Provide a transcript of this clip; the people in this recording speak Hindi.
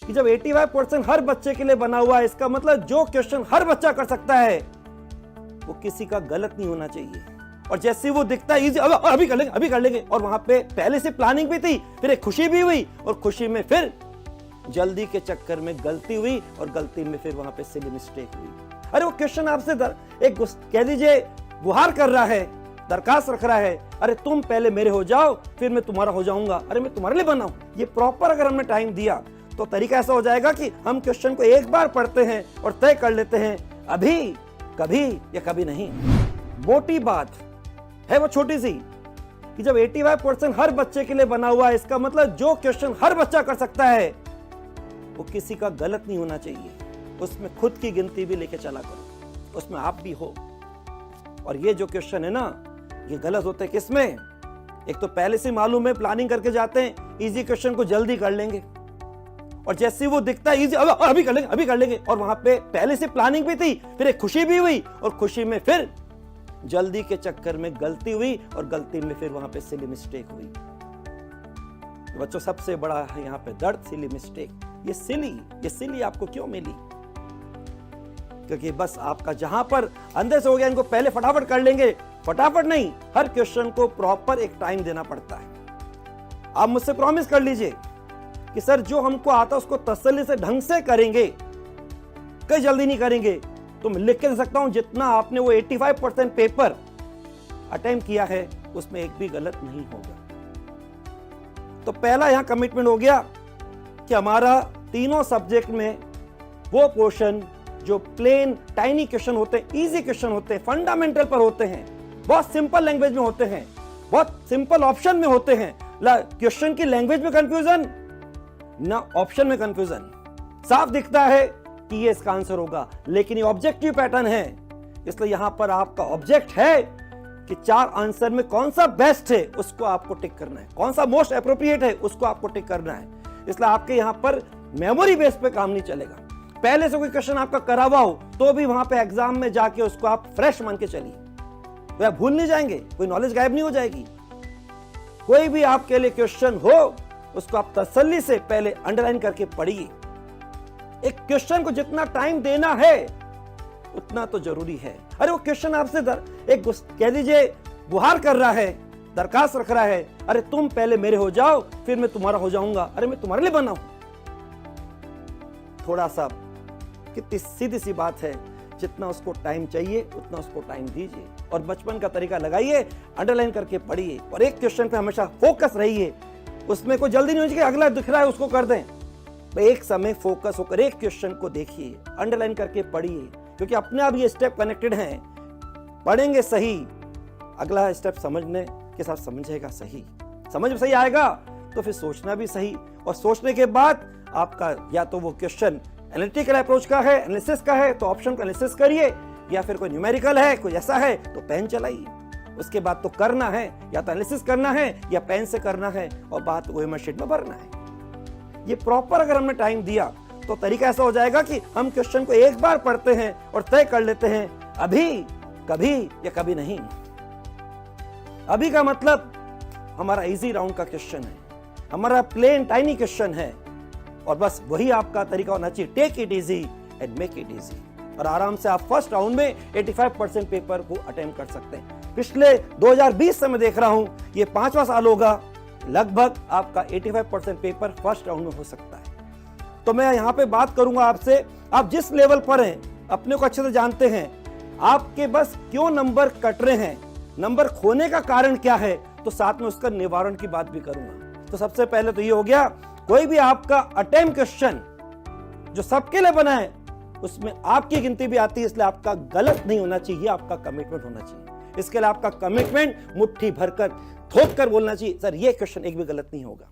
कि जब 85% हर बच्चे के लिए बना हुआ है, इसका मतलब जो क्वेश्चन हर बच्चा कर सकता है वो किसी का गलत नहीं होना चाहिए। और जैसे वो दिखता है इजी, अभी कर लेंगे, और वहां पे पहले से प्लानिंग भी थी, फिर एक खुशी भी हुई, और खुशी में फिर जल्दी के चक्कर में गलती हुई, और गलती में फिर वहां पे सिली मिस्टेक हुई। अरे वो क्वेश्चन आपसे एक कह दीजिए गुहार कर रहा है, दरखास्त रख रहा है, अरे तुम पहले मेरे हो जाओ फिर मैं तुम्हारा हो जाऊंगा, अरे मैं तुम्हारे लिए बना हूं। ये प्रॉपर अगर हमने टाइम दिया तो तरीका ऐसा हो जाएगा कि हम क्वेश्चन को एक बार पढ़ते हैं और तय कर लेते हैं, अभी, कभी या कभी नहीं। मोटी बात है वो छोटी सी कि जब 85% हर बच्चे के लिए बना हुआ है, इसका मतलब जो क्वेश्चन हर बच्चा कर सकता है वो किसी का गलत नहीं होना चाहिए। उसमें खुद की गिनती भी लेके चला करो, उसमें आप भी हो। और ये जो क्वेश्चन है ना, ये गलत होते हैं किसमें? एक तो पहले से मालूम है, प्लानिंग करके जाते हैं, इजी क्वेश्चन को जल्दी कर लेंगे, और जैसे ही वो दिखता है इजी, अभी कर लेंगे, और वहां पे पहले से प्लानिंग भी थी, फिर एक खुशी भी हुई, और खुशी में फिर जल्दी के चक्कर में गलती हुई, और गलती में फिर वहां पे सिली मिस्टेक हुई। तो बच्चों सबसे बड़ा है यहाँ पे दर्द, सिली मिस्टेक। ये सिली आपको क्यों मिली? क्योंकि बस आपका जहां पर अंदर से हो गया, इनको पहले फटाफट कर लेंगे, फटाफट नहीं, हर क्वेश्चन को प्रॉपर एक टाइम देना पड़ता है। आप मुझसे प्रॉमिस कर लीजिए कि सर जो हमको आता है उसको तसल्ली से ढंग से करेंगे, कहीं जल्दी नहीं करेंगे। तो मैं लिख के दे सकता हूं जितना आपने वो 85% पेपर अटेम्प्ट किया है उसमें एक भी गलत नहीं होगा। तो पहला यहां कमिटमेंट हो गया कि हमारा तीनों सब्जेक्ट में वो पोर्शन जो प्लेन टाइनी क्वेश्चन होते हैं, इजी क्वेश्चन होते हैं, फंडामेंटल पर होते हैं, बहुत सिंपल लैंग्वेज में होते हैं, बहुत सिंपल ऑप्शन में होते हैं। क्वेश्चन की लैंग्वेज में कंफ्यूजन ना ऑप्शन में कंफ्यूजन, साफ दिखता है कि ये इसका आंसर होगा, लेकिन ये ऑब्जेक्टिव पैटर्न है। इसलिए यहां पर आपका ऑब्जेक्ट है कि 4 आंसर में कौन सा बेस्ट है उसको आपको टिक करना है, कौन सा मोस्ट एप्रोप्रिएट है उसको आपको टिक करना है। इसलिए आपके यहां पर मेमोरी बेस पे काम नहीं चलेगा। पहले से कोई क्वेश्चन आपका करा हुआ हो तो भी वहां पे एग्जाम में जाके उसको आप फ्रेश मान के चलिए, तो आप भूल नहीं जाएंगे, कोई नॉलेज गायब नहीं हो जाएगी। कोई भी आपके लिए क्वेश्चन हो उसको आप तसल्ली से पहले अंडरलाइन करके पढ़िए। एक क्वेश्चन को जितना टाइम देना है उतना तो जरूरी है। अरे वो क्वेश्चन आपसे एक कह दीजिए गुहार कर रहा है, दरखास्त रख रहा है, अरे तुम पहले मेरे हो जाओ फिर मैं तुम्हारा हो जाऊंगा, अरे मैं तुम्हारे लिए बना हूं। थोड़ा सा कितनी सीधी सी बात है, जितना उसको टाइम चाहिए उतना उसको टाइम दीजिए, और बचपन का तरीका लगाइए, अंडरलाइन करके पढ़िए, और एक क्वेश्चन पे हमेशा फोकस रहिए। उसमें कोई जल्दी नहीं हो कि अगला दिख रहा है उसको कर दें। एक समय फोकस होकर एक क्वेश्चन को देखिए, अंडरलाइन करके पढ़िए, क्योंकि अपने आप ये स्टेप कनेक्टेड हैं। पढ़ेंगे सही, अगला स्टेप समझने के साथ समझेगा सही, समझ में सही आएगा तो फिर सोचना भी सही, और सोचने के बाद आपका या तो वो क्वेश्चन एनालिटिकल अप्रोच का है, एनालिसिस का है तो ऑप्शन का एनालिसिस करिए, या फिर कोई न्यूमेरिकल है, कोई ऐसा है तो पेन चलाइए। उसके बाद तो करना है, या तो एनालिसिस करना है या पेन से करना है, और बात ओएमआर शीट में भरना है। ये प्रॉपर अगर हमने टाइम दिया तो तरीका ऐसा हो जाएगा कि हम क्वेश्चन को एक बार पढ़ते हैं और तय कर लेते हैं, अभी, कभी या कभी नहीं। अभी का मतलब हमारा इजी राउंड का क्वेश्चन है, हमारा प्लेन टाइनी क्वेश्चन है, और बस वही आपका तरीका होना चाहिए। Take it easy and make it easy, और आराम से आप फर्स्ट राउंड में 85% पेपर को अटेम्प्ट कर सकते हैं। पिछले 2020 से मैं देख रहा हूं, ये 5वां साल होगा, लगभग आपका 85% पेपर फर्स्ट राउंड में हो सकता है। तो मैं यहां पे बात करूंगा आपसे, आप जिस लेवल पर हैं अपने को अच्छे से जानते हैं, आपके बस क्यों नंबर कट रहे हैं, नंबर खोने का कारण क्या है, तो साथ में उसका निवारण की बात भी करूंगा। तो सबसे पहले तो ये हो गया, कोई भी आपका अटेम्प्ट क्वेश्चन जो सबके लिए बना है उसमें आपकी गिनती भी आती है, इसलिए आपका गलत नहीं होना चाहिए, आपका कमिटमेंट होना चाहिए। इसके लिए आपका कमिटमेंट मुट्ठी भरकर थोक कर बोलना चाहिए, सर ये क्वेश्चन एक भी गलत नहीं होगा।